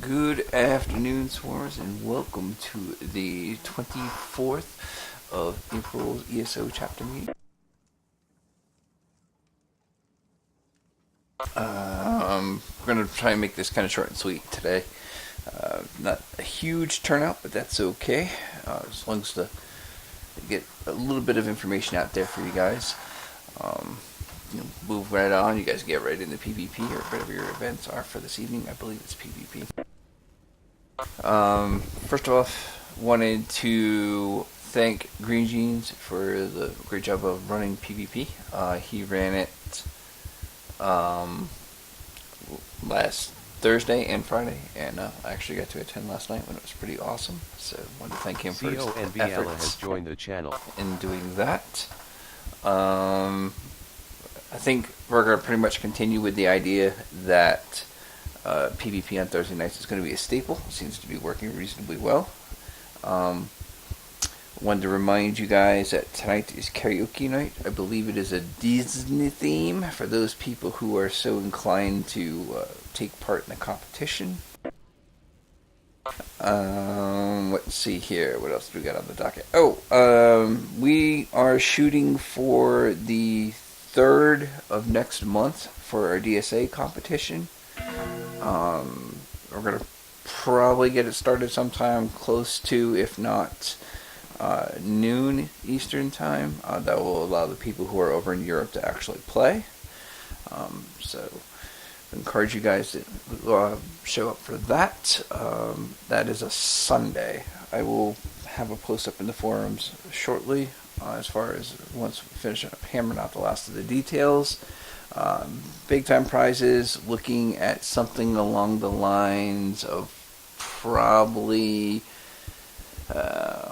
Good afternoon, Swarmers, and welcome to the 24th of April's ESO chapter meeting. We're going to try and make this kind of short and sweet today. Not a huge turnout, but that's okay. As long as to get a little bit of information out there for you guys. Move right on. You guys get right into PvP or whatever your events are for this evening. I believe it's PvP. First off, wanted to thank Green Jeans for the great job of running PvP. He ran it um, last Thursday and Friday, and I actually got to attend last night when it was pretty awesome. So I wanted to thank him for his CONVella has efforts joined the channel. in doing that. I think we're going to pretty much continue with the idea that PvP on Thursday nights is going to be a staple. It seems to be working reasonably well. Um, Wanted to remind you guys that tonight is karaoke night. I believe it is a Disney theme for those people who are so inclined to take part in the competition. Let's see here. What else do we got on the docket? We are shooting for the 3rd of next month for our DSA competition. We're going to probably get it started sometime close to, if not noon Eastern time. That will allow the people who are over in Europe to actually play. So I encourage you guys to show up for that. That is a Sunday. I will have a post up in the forums shortly as far as once we finish up hammering out the last of the details. Big time prizes, looking at something along the lines of probably, I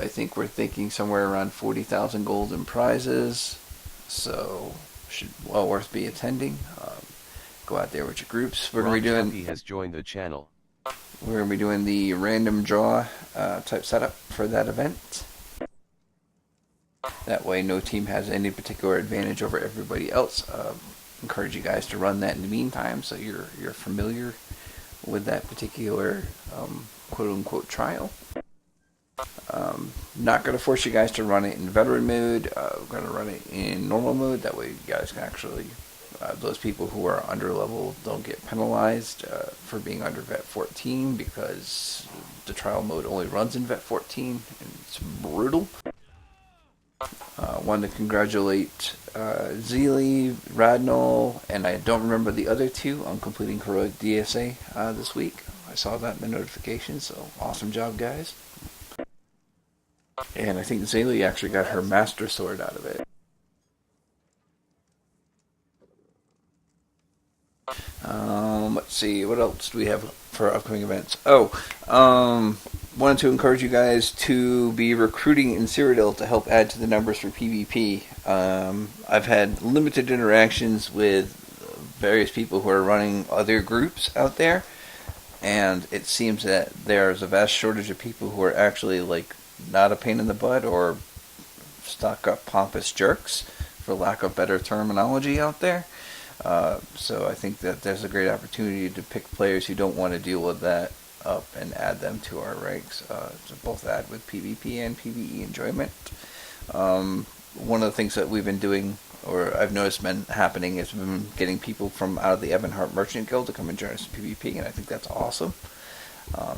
think we're thinking somewhere around 40,000 gold in prizes. So, should well worth be attending. Go out there with your groups. We're going to be doing. Has joined the channel. We're going to be doing the random draw type setup for that event. That way, no team has any particular advantage over everybody else. Encourage you guys to run that in the meantime, so you're familiar with that particular quote unquote trial. Not going to force you guys to run it in veteran mode. We're going to run it in normal mode. That way, you guys can actually. Those people who are under level don't get penalized for being under Vet 14 because the trial mode only runs in Vet 14 and it's brutal. Wanted to congratulate Zeely, Radnol, and I don't remember the other two on completing Heroic DSA this week. I saw that in the notification, so awesome job, guys. And I think Zeely actually got her Master Sword out of it. Let's see, what else do we have for upcoming events? Wanted to encourage you guys to be recruiting in Cyrodiil to help add to the numbers for PvP. I've had limited interactions with various people who are running other groups out there, and it seems that there's a vast shortage of people who are actually like not a pain in the butt or stuck up pompous jerks, for lack of better terminology out there. So I think that there's a great opportunity to pick players who don't want to deal with that up and add them to our ranks, to both add with PvP and PvE enjoyment. One of the things that we've been doing, or I've noticed been happening, is we've been getting people from out of the Evanhart Merchant Guild to come and join us in PvP, and I think that's awesome. I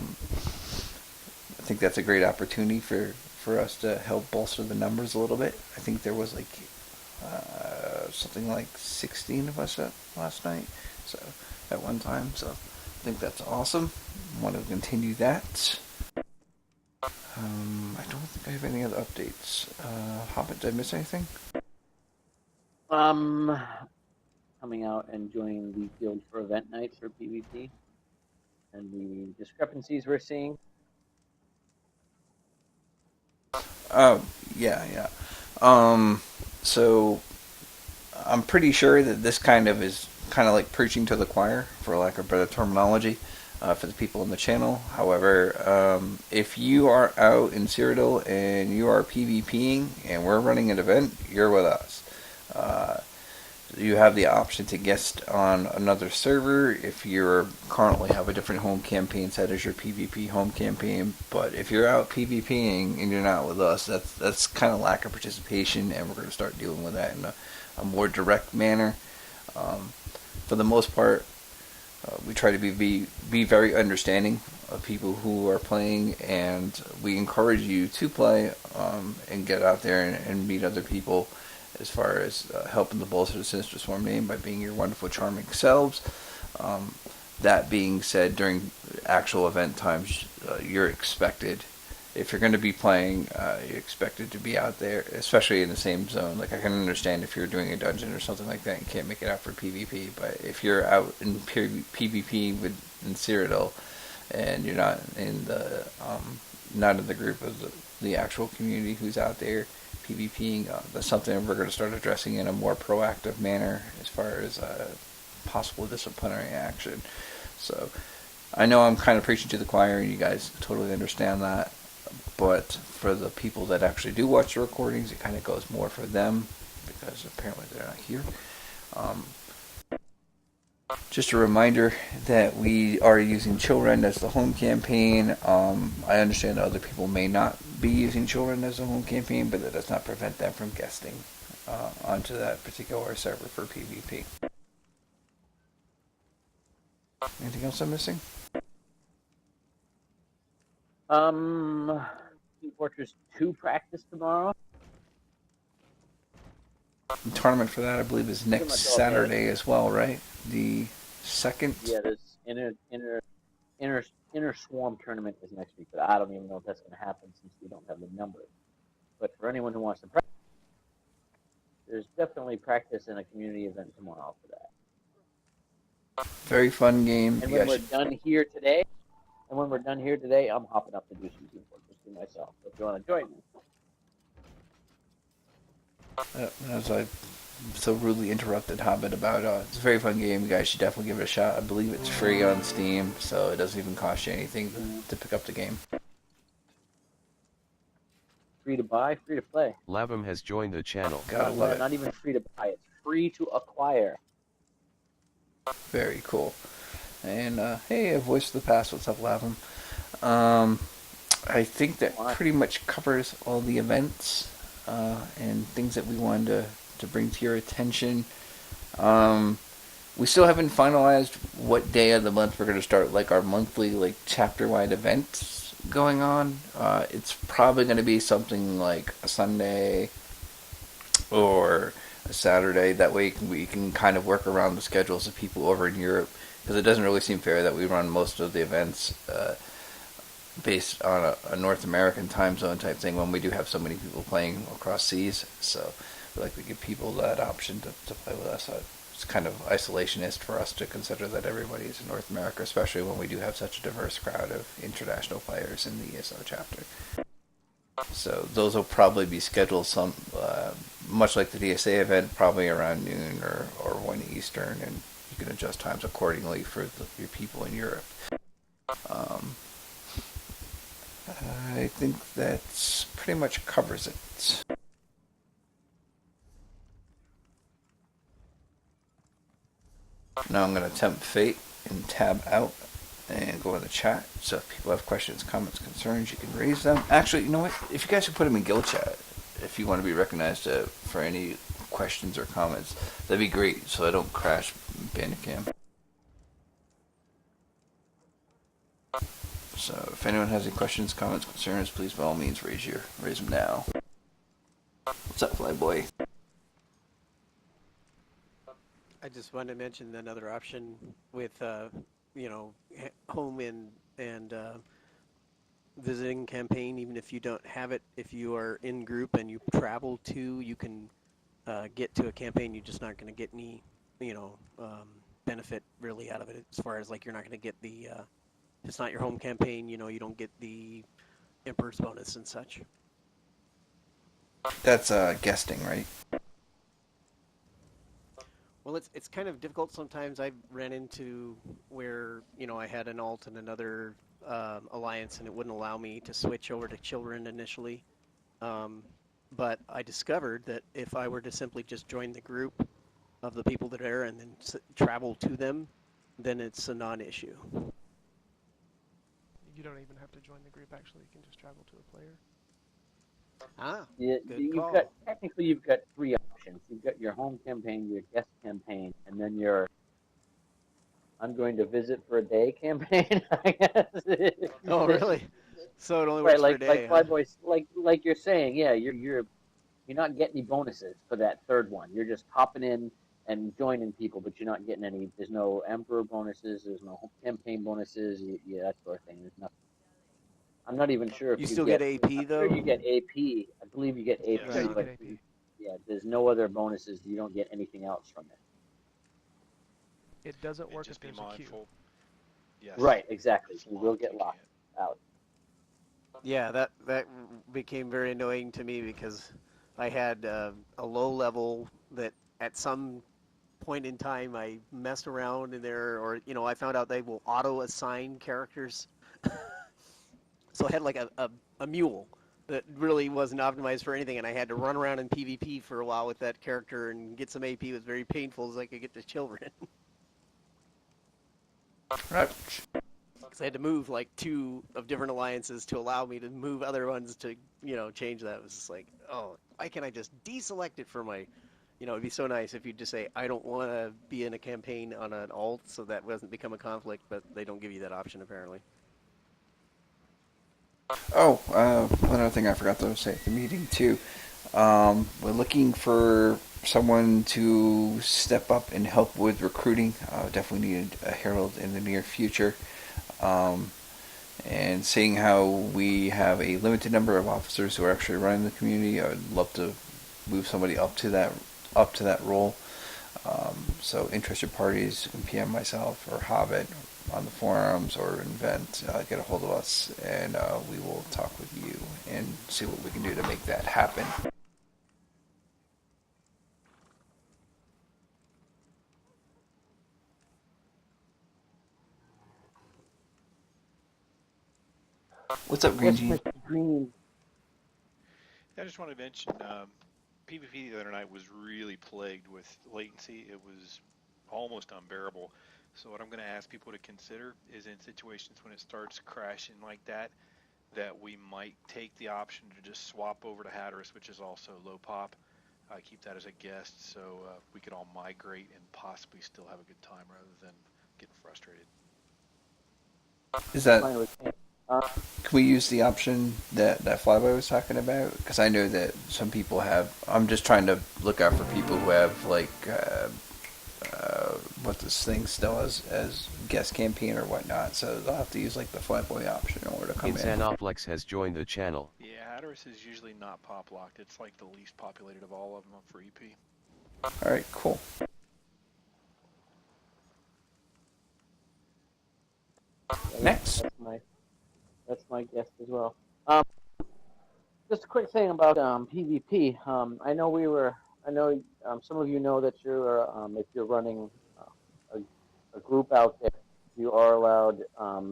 think that's a great opportunity for us to help bolster the numbers a little bit. I think there was like something like 16 of us last night, so at one time. So I think that's awesome. Want to continue that. I don't think I have any other updates. Hobbit, did I miss anything? Coming out and joining the guild for event night for PvP, and the discrepancies we're seeing. Oh, yeah. So I'm pretty sure that this kind of is kind of like preaching to the choir, for lack of better terminology, for the people in the channel. However, if you are out in Cyrodiil and you are PvPing and we're running an event, you're with us. you have the option to guest on another server if you currently have a different home campaign set as your PvP home campaign. But if you're out PvPing and you're not with us, that's kind of lack of participation, and we're going to start dealing with that in a more direct manner. For the most part, we try to be very understanding of people who are playing, and we encourage you to play and get out there and meet other people as far as helping the bolster the Sinister Swarm name by being your wonderful, charming selves. That being said, during actual event times, you're expected, if you're going to be playing, you're expected to be out there, especially in the same zone. Like, I can understand if you're doing a dungeon or something like that and can't make it out for PvP, but if you're out in PvP in Cyrodiil and you're not in the group of the actual community who's out there PvPing, that's something we're going to start addressing in a more proactive manner as far as possible disciplinary action. So I know I'm kind of preaching to the choir, and you guys totally understand that. But for the people that actually do watch the recordings, it kind of goes more for them because apparently they're not here. Just a reminder that we are using Chillrend as the home campaign. I understand that other people may not be using Chillrend as the home campaign, but that does not prevent them from guesting onto that particular server for PvP. Anything else I'm missing? Team Fortress 2 practice tomorrow. The tournament for that, I believe, is next Saturday as well, right? The 2nd? Yeah, there's inner swarm tournament is next week, but I don't even know if that's going to happen since we don't have the numbers. But for anyone who wants to practice, there's definitely practice and a community event tomorrow for that. Very fun game. And when we're done here today, I'm hopping up to do some Team Fortress 2 myself. So if you want to join me. As I so rudely interrupted Hobbit about it's a very fun game. You guys should definitely give it a shot. I believe it's free on Steam, so it doesn't even cost you anything to pick up the game. Free to buy, free to play. Lavam has joined the channel. Gotta love it. Not even free to buy, it's free to acquire. Very cool. And hey, a voice of the past. What's up, Lavam? I think that pretty much covers all the events and things that we wanted to bring to your attention. We still haven't finalized what day of the month we're going to start like our monthly chapter-wide events going on. It's probably going to be something like a Sunday or a Saturday. That way we can kind of work around the schedules of people over in Europe, because it doesn't really seem fair that we run most of the events based on a North American time zone type thing when we do have so many people playing across seas. So we like to give people that option to play with us. It's kind of isolationist for us to consider that everybody is in North America, especially when we do have such a diverse crowd of international players in the ESO chapter. So those will probably be scheduled some, much like the DSA event, probably around noon or 1 Eastern, and you can adjust times accordingly for your people in Europe. I think that's pretty much covers it. Now I'm going to tempt fate and tab out and go in the chat. So if people have questions, comments, concerns, you can raise them. Actually, you know what? If you guys could put them in guild chat, if you want to be recognized for any questions or comments, that'd be great, so I don't crash Bandicam. So if anyone has any questions, comments, concerns, please by all means raise them now. What's up, Flyboy? I just wanted to mention another option with home and visiting campaign. Even if you don't have it, if you are in group and you travel to, you can get to a campaign. You're just not going to get any benefit really out of it, as far as you're not going to get the it's not your home campaign, you don't get the Emperor's bonus and such. That's guesting, right? Well, it's kind of difficult sometimes. I've ran into where, I had an alt in another alliance, and it wouldn't allow me to switch over to Chillrend initially. But I discovered that if I were to simply just join the group of the people that are there and then travel to them, then it's a non-issue. You don't even have to join the group. Actually, you can just travel to a player. Ah, You, good you've call. got technically you've got three options. You've got your home campaign, your guest campaign, and then your I'm going to visit for a day campaign. I guess. Oh, really? So it only Right, works for a day, huh? Flyboy, like you're saying, yeah, you're not getting any bonuses for that third one. You're just hopping in and joining people, but you're not getting any. There's no Emperor bonuses. There's no home campaign bonuses. Yeah, that sort of thing. There's nothing. I'm not even sure if You you still get get. AP I'm sure though? you get AP. I believe you get Yes. Yeah, AP, you Right but get on. AP. yeah, there's no other bonuses. You don't get anything else from it. It doesn't And work if just be there's a queue. mindful. Yes. Right, exactly. It's You will locked. get You locked can't. out. Yeah, that became very annoying to me because I had a low level that at some point in time I messed around in there, or I found out they will auto assign characters. So I had like a mule that really wasn't optimized for anything, and I had to run around in PvP for a while with that character and get some AP. It was very painful as I could get the children. Right. Because I had to move like two of different alliances to allow me to move other ones to, change that. It was just like, oh, why can't I just deselect it for my, it'd be so nice if you just say, I don't want to be in a campaign on an alt, so that doesn't become a conflict, but they don't give you that option apparently. Oh, one other thing I forgot to say at the meeting too. We're looking for someone to step up and help with recruiting. Definitely need a herald in the near future. Um, and seeing how we have a limited number of officers who are actually running the community, I would love to move somebody up to that role. So interested parties can PM myself or Hobbit on the forums or invent, get a hold of us, and we will talk with you and see what we can do to make that happen. What's up, Green Yes, Gene? Mr. Green. I just want to mention PvP the other night was really plagued with latency. It was almost unbearable. So what I'm going to ask people to consider is in situations when it starts crashing like that, that we might take the option to just swap over to Hatteras, which is also low pop. Keep that as a guest so we could all migrate and possibly still have a good time rather than getting frustrated. Is that, Fine with me. can we use the option that Flyboy was talking about? Because I know that some people have. I'm just trying to look out for people who have like what this thing still as guest campaign or whatnot. So they'll have to use like the Flyboy option in order to come in. Insanoplex has joined the channel. Yeah, Hatteras is usually not pop locked. It's like the least populated of all of them for EP. All right, cool. Yeah, Next. that's my guess as well. Um, just a quick thing about PvP. I know some of you know that if you're running a group out there, you are allowed,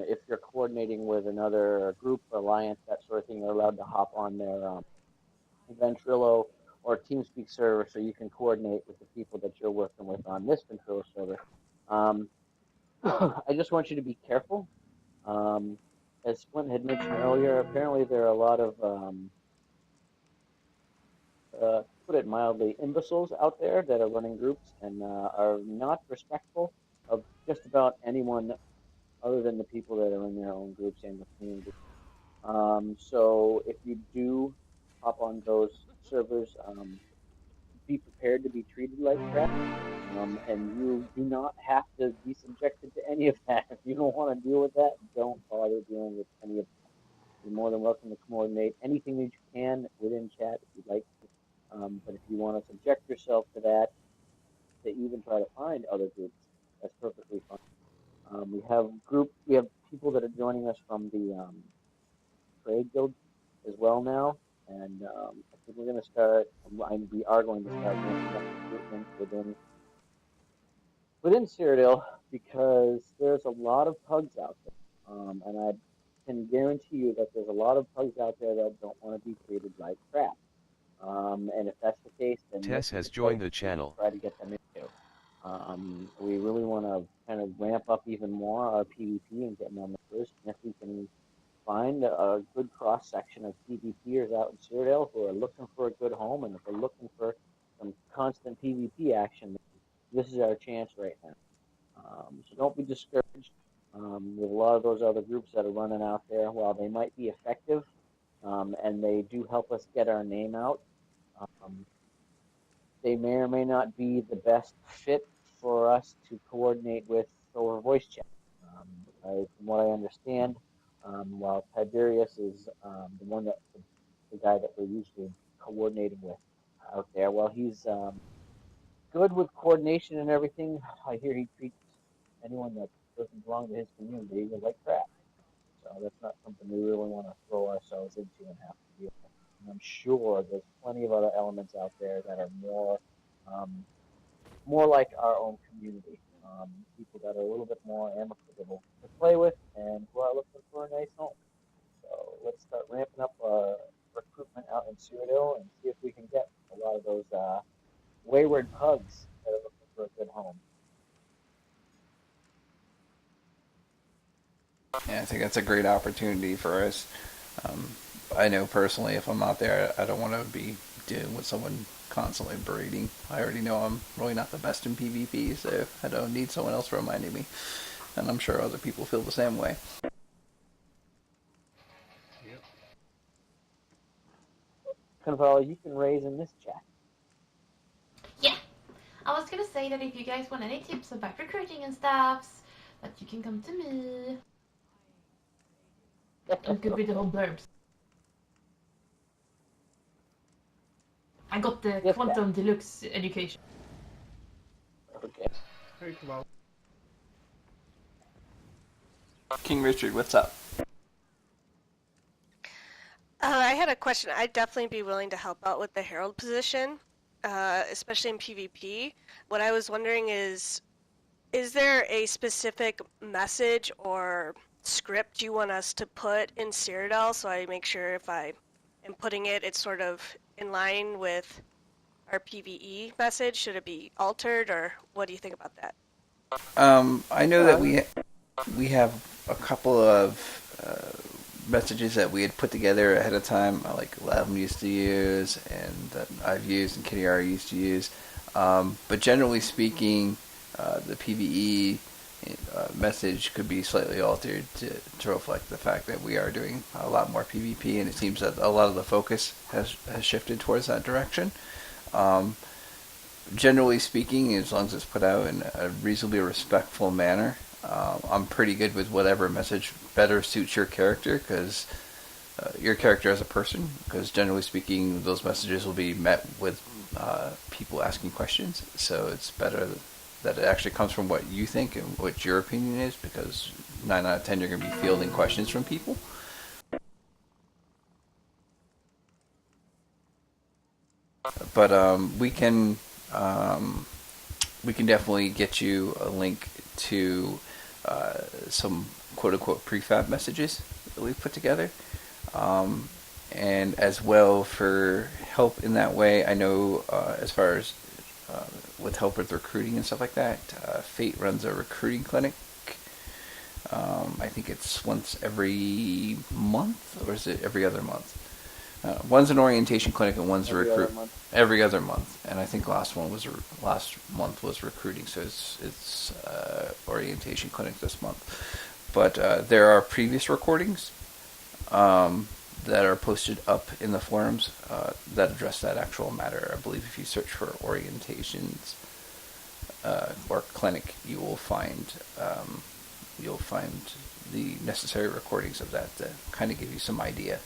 if you're coordinating with another group, alliance, that sort of thing, you're allowed to hop on their Ventrilo or TeamSpeak server so you can coordinate with the people that you're working with on this Ventrilo server. Um, I just want you to be careful. As Splint had mentioned earlier, apparently there are a lot of, to put it mildly, imbeciles out there that are running groups and are not respectful of just about anyone other than the people that are in their own groups and the community. So if you do hop on those servers, be prepared to be treated like crap. And you do not have to be subjected to any of that. If you don't want to deal with that, don't bother dealing with any of that. You're more than welcome to coordinate anything that you can within chat if you'd like to. But if you want to subject yourself to that, to even try to find other groups, that's perfectly fine. We have people that are joining us from the trade guild as well now, and I think we're going to start. We are going to start ramping up recruitment within Cyrodiil because there's a lot of pugs out there, and I can guarantee you that there's a lot of pugs out there that don't want to be treated like crap. And if that's the case, then Tess this is has the joined place the channel. to try to get them into. We really want to kind of ramp up even more our PvP and get more members. And if we can find a good cross section of PvPers out in Cyrodiil who are looking for a good home, and if they're looking for some constant PvP action, this is our chance right now. So don't be discouraged. There's a lot of those other groups that are running out there. While they might be effective, and they do help us get our name out, um, they may or may not be the best fit for us to coordinate with over voice chat. From what I understand, while Tiberius is the one that the guy that we're usually coordinating with out there, while he's good with coordination and everything, I hear he treats anyone that doesn't belong to his community like crap. So that's not something we really want to throw ourselves into and have to deal with. And I'm sure there's plenty of other elements out there that are um, more like our own community. People that are a little bit more amicable to play with and who are looking for a nice home. So let's start ramping up our recruitment out in Cyrodiil and see if we can get a lot of those wayward pugs that are looking for a good home. Yeah, I think that's a great opportunity for us. Um, I know personally, if I'm out there, I don't want to be dealing with someone constantly berating. I already know I'm really not the best in PvP, so I don't need someone else reminding me. And I'm sure other people feel the same way. Conval, you can raise in this chat. Yeah, I was gonna say that if you guys want any tips about recruiting and stuffs, that you can come to me. I'm good with the whole blurbs. I got the Yes, Quantum Deluxe education. Okay. Hey, Kamal. King Richard, what's up? I had a question. I'd definitely be willing to help out with the Herald position, especially in PvP. What I was wondering is there a specific message or script you want us to put in Cyrodiil so I make sure if I am putting it, it's sort of in line with our PvE message? Should it be altered, or what do you think about that? I know that we have a couple of messages that we had put together ahead of time, like Lavin used to use, and that I've used, and Kittyar used to use. But generally speaking, the PVE message could be slightly altered to reflect the fact that we are doing a lot more PvP, and it seems that a lot of the focus has shifted towards that direction. Generally speaking, as long as it's put out in a reasonably respectful manner, I'm pretty good with whatever message better suits your character, because your character as a person, because generally speaking, those messages will be met with people asking questions, so it's better that it actually comes from what you think and what your opinion is, because 9 out of 10 you're going to be fielding questions from people. But we can definitely get you a link to some quote-unquote prefab messages that we've put together. And as well, for help in that way, I know as far as with help with recruiting and stuff like that, Fate runs a recruiting clinic. I think it's once every month, or is it every other month? One's an orientation clinic and one's every other month. And I think last month was recruiting, so it's orientation clinic this month. But there are previous recordings that are posted up in the forums that address that actual matter. I believe if you search for orientations or clinic, you will find the necessary recordings of that to kind of give you some idea.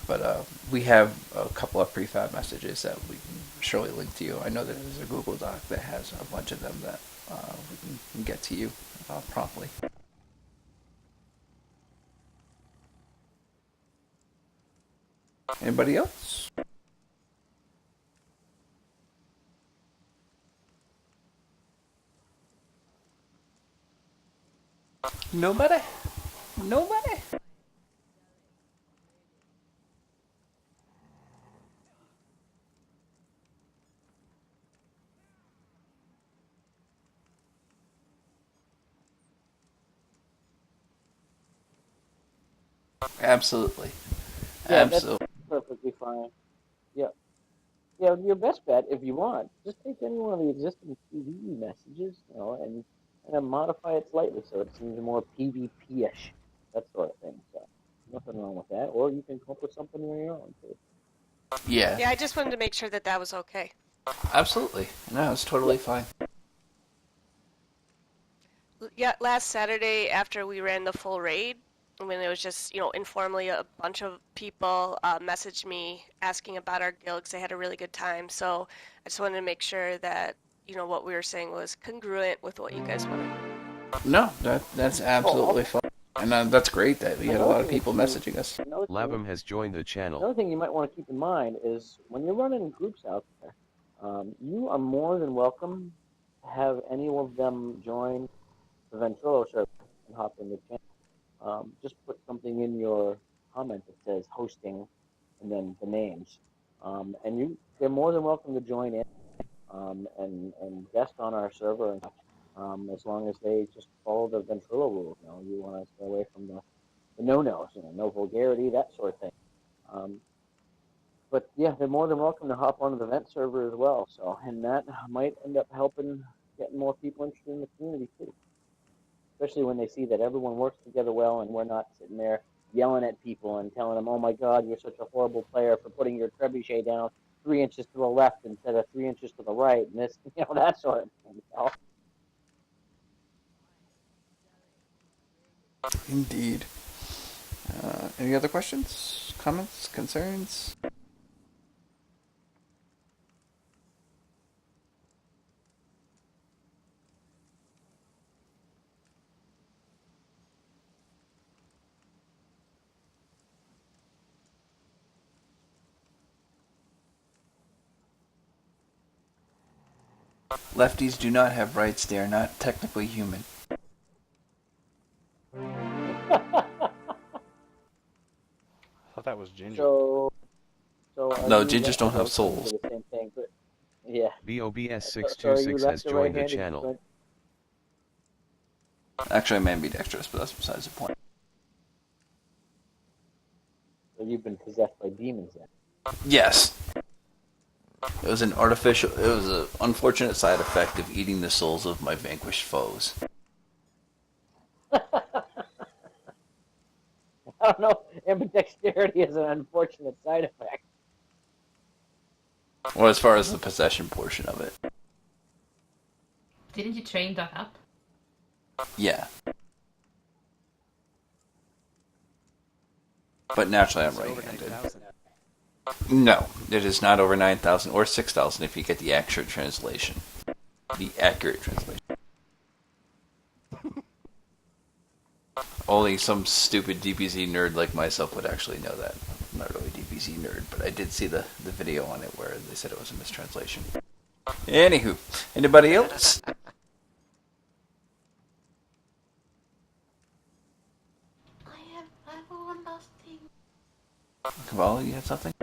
But we have a couple of prefab messages that we can surely link to you. I know that there's a Google Doc that has a bunch of them that we can get to you promptly. Anybody else? Nobody? Nobody? Absolutely. Yeah, that's Absolutely. perfectly fine. Yeah. Yeah, your best bet, if you want, just take any one of the existing PvE messages, and modify it slightly so it seems more PvP-ish, that sort of thing. So nothing wrong with that. Or you can come up with something on your own too. Yeah, Yeah, I just wanted to make sure that that was okay. absolutely. No, it's totally fine. Yeah, last Saturday after we ran the full raid, when it was just, informally a bunch of people messaged me asking about our guild because they had a really good time. So I just wanted to make sure that, what we were saying was congruent with what you guys wanted. No, that's absolutely fine. And that's great that we had a lot of people messaging us. Labum has joined the channel. Another thing you might want to keep in mind is when you're running groups out there, you are more than welcome to have any of them join the Ventrilo server and hop in the channel. Just put something in your comment that says hosting and then the names. And they're more than welcome to join in and guest on our server, as long as they just follow the Ventrilo rules. You want to stay away from the no-nos, no vulgarity, that sort of thing. But yeah, they're more than welcome to hop onto the vent server as well. So, and that might end up helping getting more people interested in the community too. Especially when they see that everyone works together well, and we're not sitting there yelling at people and telling them, "Oh my God, you're such a horrible player for putting your trebuchet down 3 inches to the left instead of 3 inches to the right," and this, that sort of thing. Indeed. Any other questions, comments, concerns? Lefties do not have rights. They are not technically human. I thought that was Ginger. So No, gingers don't have souls. The same thing, but yeah. BOBS626 has joined the channel. Actually, I'm ambidextrous, but that's besides the point. So you've been possessed by demons then? Yes. It was an unfortunate side effect of eating the souls of my vanquished foes. I don't know. Ambidexterity is an unfortunate side effect. Well, as far as the possession portion of it. Didn't you train that up? Yeah. But naturally I'm right-handed. No, it is not over 9,000 or 6,000 if you get the accurate translation. The accurate translation. Only some stupid DBZ nerd like myself would actually know that. I'm not really a DBZ nerd, but I did see the video on it where they said it was a mistranslation. Anywho, anybody else? I have one last thing. Kabbalah, you have something?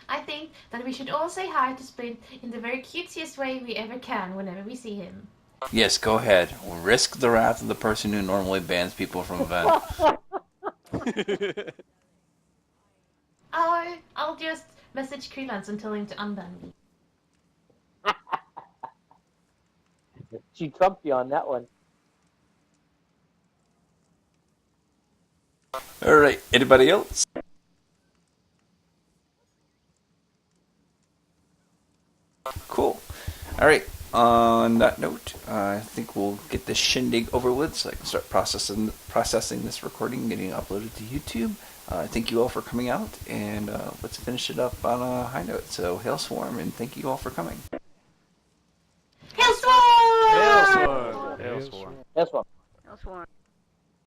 I think that we should all say hi to Splint in the very cutesiest way we ever can whenever we see him. Yes, go ahead. Risk the wrath of the person who normally bans people from events. I'll just message Krylance and tell him to unban me. She trumped you on that one. Alright, anybody else? Cool. Alright, on that note, I think we'll get this shindig over with so I can start processing this recording and getting it uploaded to YouTube. Thank you all for coming out, and let's finish it up on a high note. So, Hailswarm, and thank you all for coming. Hailstorm! Hailswarm! That's one. Elsewhere.